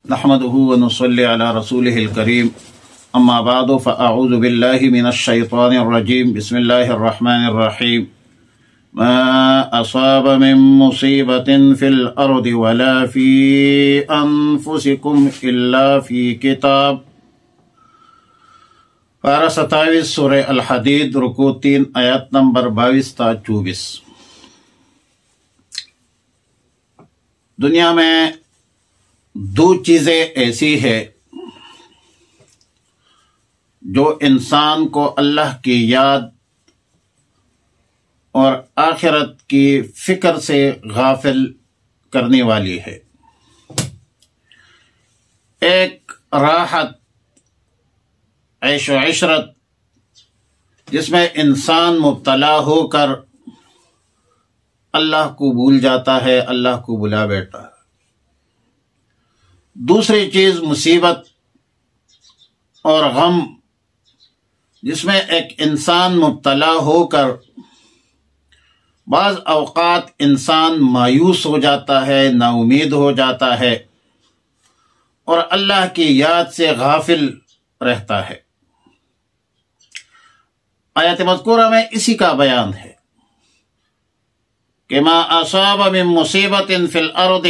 نحمده ونصلي على رسوله الكريم اما بعد فاعوذ بالله من الشيطان الرجيم بسم الله الرحمن الرحيم ما اصاب من مصيبة في الارض ولا في انفسكم الا في كتاب۔ پارہ 27 سورہ الحدید رکوع 3 آیت نمبر 22 تا 24۔ دنیا میں دو چیزیں ایسی ہے جو انسان کو اللہ کی یاد اور آخرت کی فکر سے غافل کرنے والی ہے۔ ایک راحت عیش و عشرت جس میں انسان مبتلا ہو کر اللہ کو بھول جاتا ہے، اللہ کو بھلا بیٹھتا ہے۔ دوسری چیز مصیبت اور غم جس میں ایک انسان مبتلا ہو کر بعض اوقات انسان مایوس ہو جاتا ہے، نا امید ہو جاتا ہے اور اللہ کی یاد سے غافل رہتا ہے۔ آیت مذکورہ میں اسی کا بیان ہے کہ ما اصاب من مصیبت فی الارض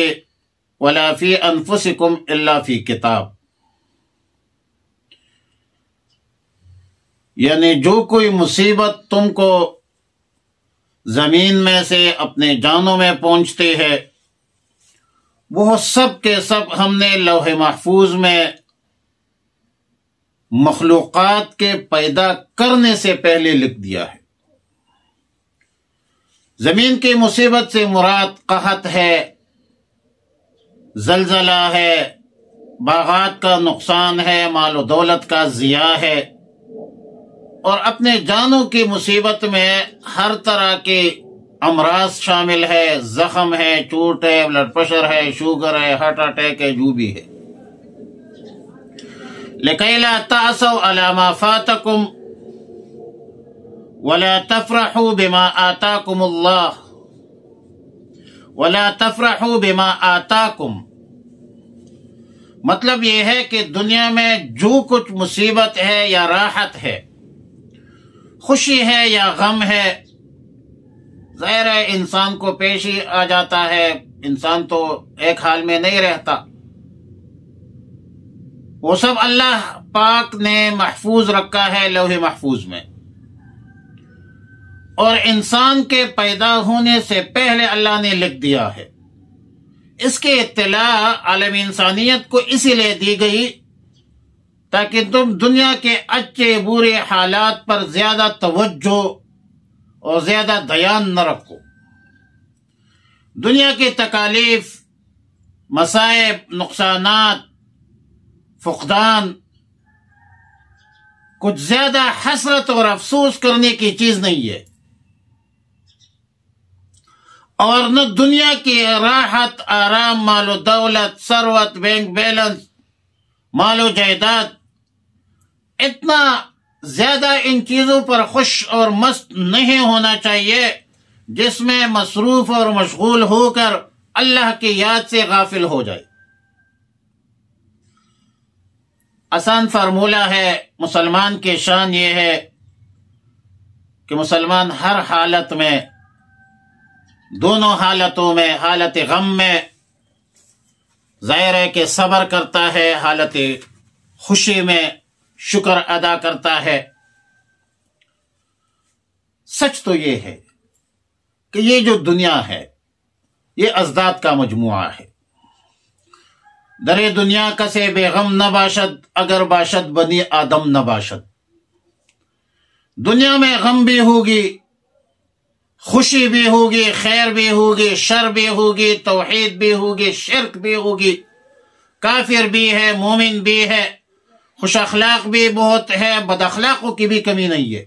ولا فی انفسکم الا فی کتاب، یعنی جو کوئی مصیبت تم کو زمین میں سے اپنے جانوں میں پہنچتے ہے وہ سب کے سب ہم نے لوح محفوظ میں مخلوقات کے پیدا کرنے سے پہلے لکھ دیا ہے۔ زمین کی مصیبت سے مراد قحط ہے، زلزلہ ہے، باغات کا نقصان ہے، مال و دولت کا ضیاع ہے، اور اپنے جانوں کی مصیبت میں ہر طرح کے امراض شامل ہے، زخم ہے، چوٹ ہے، بلڈ پریشر ہے، شوگر ہے، ہارٹ اٹیک ہے، جو بھی ہے۔ لِكَيْ لَا تَعْسَوْا عَلَى مَا فَاتَكُمْ وَلَا تَفْرَحُوا بِمَا آتَاكُمُ اللَّهُ وَلَا تَفْرَحُوا بِمَا آتَاكُمْ، مطلب یہ ہے کہ دنیا میں جو کچھ مصیبت ہے یا راحت ہے، خوشی ہے یا غم ہے، ظاہر ہے انسان کو پیش ہی آ جاتا ہے، انسان تو ایک حال میں نہیں رہتا، وہ سب اللہ پاک نے محفوظ رکھا ہے لوح محفوظ میں، اور انسان کے پیدا ہونے سے پہلے اللہ نے لکھ دیا ہے۔ اس کی اطلاع عالم انسانیت کو اسی لیے دی گئی تاکہ تم دنیا کے اچھے برے حالات پر زیادہ توجہ اور زیادہ دھیان نہ رکھو۔ دنیا کی تکالیف، مصائب، نقصانات، فقدان کچھ زیادہ حسرت اور افسوس کرنے کی چیز نہیں ہے، اور نہ دنیا کی راحت، آرام، مال و دولت، ثروت، بینک بیلنس، مال و جائیداد، اتنا زیادہ ان چیزوں پر خوش اور مست نہیں ہونا چاہیے جس میں مصروف اور مشغول ہو کر اللہ کی یاد سے غافل ہو جائے۔ آسان فارمولہ ہے، مسلمان کی شان یہ ہے کہ مسلمان ہر حالت میں، دونوں حالتوں میں، حالت غم میں ظاہر ہے کہ صبر کرتا ہے، حالت خوشی میں شکر ادا کرتا ہے۔ سچ تو یہ ہے کہ یہ جو دنیا ہے یہ ازداد کا مجموعہ ہے۔ در دنیا کسے بے غم نہ باشد، اگر باشد بنی آدم نہ باشد۔ دنیا میں غم بھی ہوگی، خوشی بھی ہوگی، خیر بھی ہوگی، شر بھی ہوگی، توحید بھی ہوگی، شرک بھی ہوگی، کافر بھی ہے، مومن بھی ہے، خوش اخلاق بھی بہت ہے، بد اخلاقوں کی بھی کمی نہیں ہے،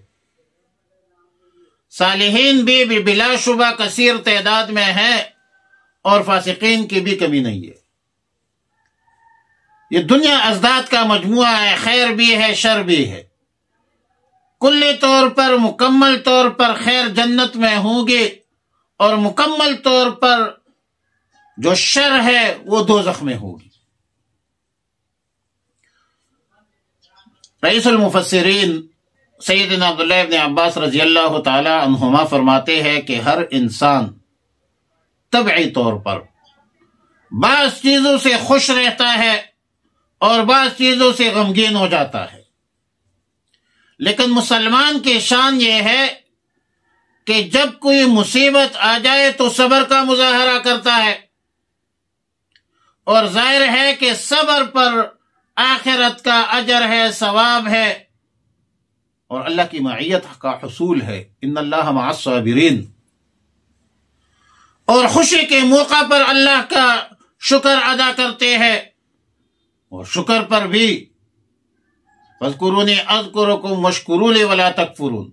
صالحین بھی بلا شبہ کثیر تعداد میں ہے، اور فاسقین کی بھی کمی نہیں ہے۔ یہ دنیا ازداد کا مجموعہ ہے، خیر بھی ہے، شر بھی ہے۔ کلی طور پر، مکمل طور پر خیر جنت میں ہوں گے، اور مکمل طور پر جو شر ہے وہ دوزخ میں ہوگی۔ رئیس المفسرین سیدنا عبداللہ ابن عباس رضی اللہ تعالی عنہما فرماتے ہیں کہ ہر انسان طبعی طور پر بعض چیزوں سے خوش رہتا ہے اور بعض چیزوں سے غمگین ہو جاتا ہے، لیکن مسلمان کی شان یہ ہے کہ جب کوئی مصیبت آ جائے تو صبر کا مظاہرہ کرتا ہے، اور ظاہر ہے کہ صبر پر آخرت کا اجر ہے، ثواب ہے، اور اللہ کی معیت کا حصول ہے، ان اللہ مع الصابرین۔ اور خوشی کے موقع پر اللہ کا شکر ادا کرتے ہیں، اور شکر پر بھی فاذکرونی اذکرکم واشکروا لی ولا تکفرون،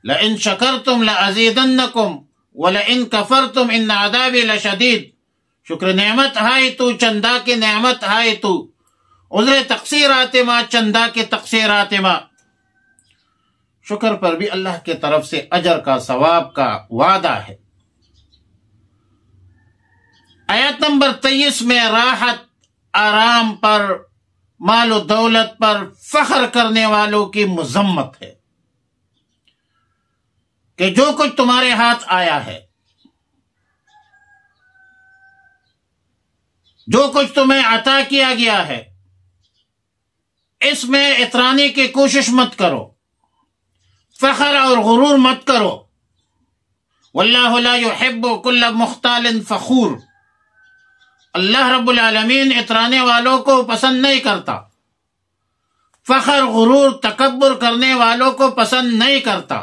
لئن شکرتم لازیدنکم ولئن کفرتم ان عذابی لشدید۔ شکر نعمت ہائی تو، چندہ کی نعمت ہائی تو، عذر تقصیرات ما، چندہ کی تقصیرات ما۔ شکر پر بھی اللہ کی طرف سے اجر کا، ثواب کا وعدہ ہے۔ آیت نمبر 23 میں راحت، آرام پر، مال و دولت پر فخر کرنے والوں کی مذمت ہے کہ جو کچھ تمہارے ہاتھ آیا ہے، جو کچھ تمہیں عطا کیا گیا ہے، اس میں اترانے کی کوشش مت کرو، فخر اور غرور مت کرو۔ واللہ لا يحب كل مختال فخور، اللہ رب العالمین اترانے والوں کو پسند نہیں کرتا، فخر، غرور، تکبر کرنے والوں کو پسند نہیں کرتا۔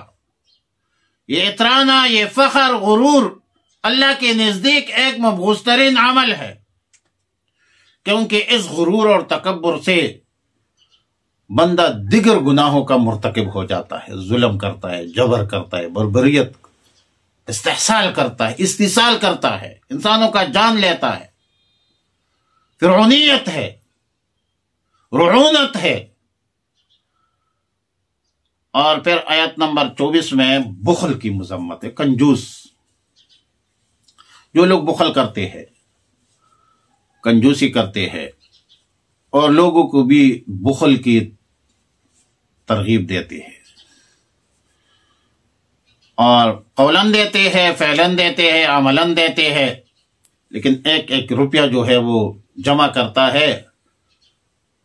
یہ اترانا، یہ فخر، غرور اللہ کے نزدیک ایک مبغوض ترین عمل ہے، کیونکہ اس غرور اور تکبر سے بندہ دیگر گناہوں کا مرتکب ہو جاتا ہے، ظلم کرتا ہے، جبر کرتا ہے، بربریت، استحصال کرتا ہے، استحصال کرتا ہے، انسانوں کا جان لیتا ہے، فرعونیت ہے، رعونت ہے۔ اور پھر آیت نمبر 24 میں بخل کی مذمت ہے، کنجوس۔ جو لوگ بخل کرتے ہیں، کنجوسی کرتے ہیں، اور لوگوں کو بھی بخل کی ترغیب دیتے ہیں، اور قولاً دیتے ہیں، فعلاً دیتے ہیں، عملاً دیتے ہیں، لیکن ایک ایک روپیہ جو ہے وہ جمع کرتا ہے،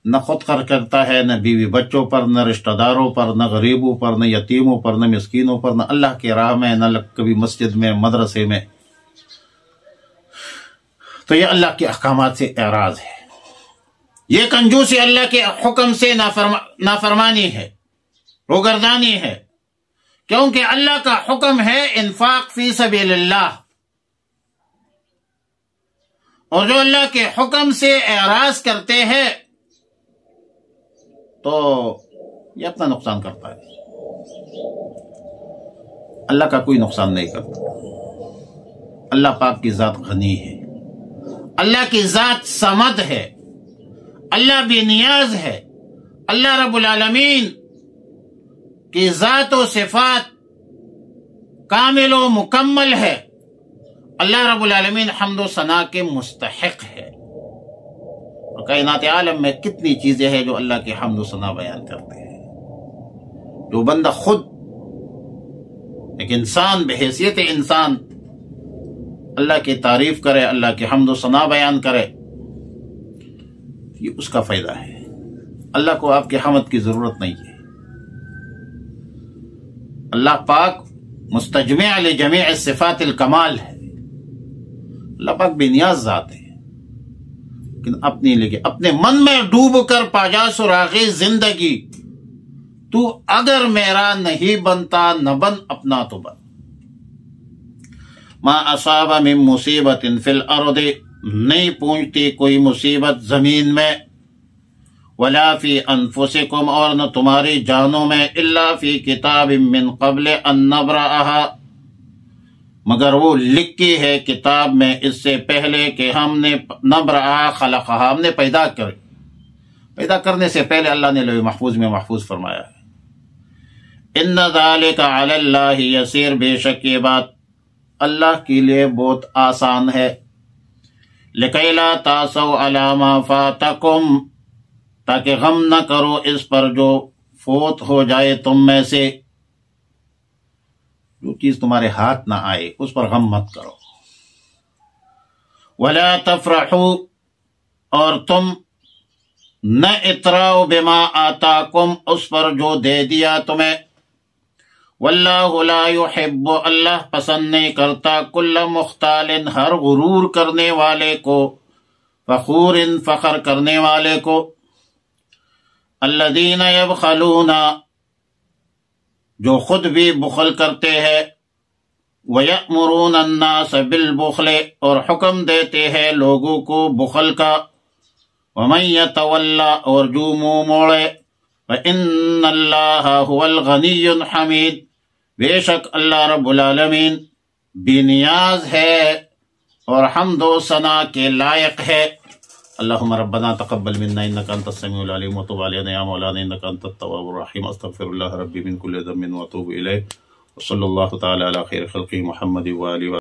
نہ خود خرچ کرتا ہے، نہ بیوی بچوں پر، نہ رشتہ داروں پر، نہ غریبوں پر، نہ یتیموں پر، نہ مسکینوں پر، نہ اللہ کی راہ میں، نہ کبھی مسجد میں، مدرسے میں۔ تو یہ اللہ کے احکامات سے اعراض ہے، یہ کنجوسی اللہ کے حکم سے نافرمانی ہے، روگردانی ہے، کیونکہ اللہ کا حکم ہے انفاق فی سبیل اللہ، اور جو اللہ کے حکم سے اعراض کرتے ہیں تو یہ اپنا نقصان کرتا ہے، اللہ کا کوئی نقصان نہیں کرتا۔ اللہ پاک کی ذات غنی ہے، اللہ کی ذات صمد ہے، اللہ بے نیاز ہے، اللہ رب العالمین کی ذات و صفات کامل و مکمل ہے، اللہ رب العالمین حمد و ثنا کے مستحق ہے۔ اور کائنات عالم میں کتنی چیزیں ہیں جو اللہ کی حمد و ثنا بیان کرتے ہیں، جو بندہ خود ایک انسان بحیثیت انسان اللہ کی تعریف کرے، اللہ کی حمد و ثنا بیان کرے، یہ اس کا فائدہ ہے۔ اللہ کو آپ کی حمد کی ضرورت نہیں ہے، اللہ پاک مستجمع لجمیع صفات الکمال ہے، اللہ پاک بے نیاز ذات ہے، لیکن اپنے من میں ڈوب کر پاجا سراغی زندگی، تو اگر میرا نہیں بنتا نہ بن، اپنا تو بن۔ ما اصاب من مصیبت فی الارض، نہیں پہنچتی کوئی مصیبت زمین میں، ولا فی انفسکم، اور نہ تمہاری جانوں میں، الا فی کتاب من قبل ان نبرأها، مگر وہ لکھی ہے کتاب میں اس سے پہلے کہ ہم نے نبرأها خلقها، ہم نے پیدا کرنے سے پہلے اللہ نے لوح محفوظ میں محفوظ فرمایا ہے۔ ان ذلک علی اللہ یسیر، بے شک یہ بات اللہ کے لیے بہت آسان ہے۔ لکی لا تاسوا علی ما فاتکم، تاکہ غم نہ کرو اس پر جو فوت ہو جائے تم میں سے، جو چیز تمہارے ہاتھ نہ آئے اس پر غم مت کرو۔ وَلَا تَفْرَحُوا، اور تم نہ اتراؤ بما آتاکم، اس پر جو دے دیا تمہیں۔ واللہ لا يحب، اللہ پسند نہیں کرتا کل مختال، ہر غرور کرنے والے کو، فخور، فخر کرنے والے کو۔ الذین یبخلون، جو خود بھی بخل کرتے ہیں، وَيَأْمُرُونَ النَّاسَ بِالْبُخْلِ، اور حکم دیتے ہیں لوگوں کو بخل کا۔ وَمَن يَتَوَلَّ، اور جو منہ موڑے، فَإِنَّ اللَّهَ هُوَ الْغَنِيُّ الْحَمِيدُ، بے شک اللہ رب العالمین بے نیاز ہے اور حمد و ثنا کے لائق ہے۔ اللہم ربنا تقبل منا انک انت السمیع العلیم وتب علینا یا مولانا انک انت التواب الرحیم، استغفر اللہ ربی من کل ذنب واتوب الیہ، وصلی اللہ تعالی علی خیر خلقہ محمد وآلہ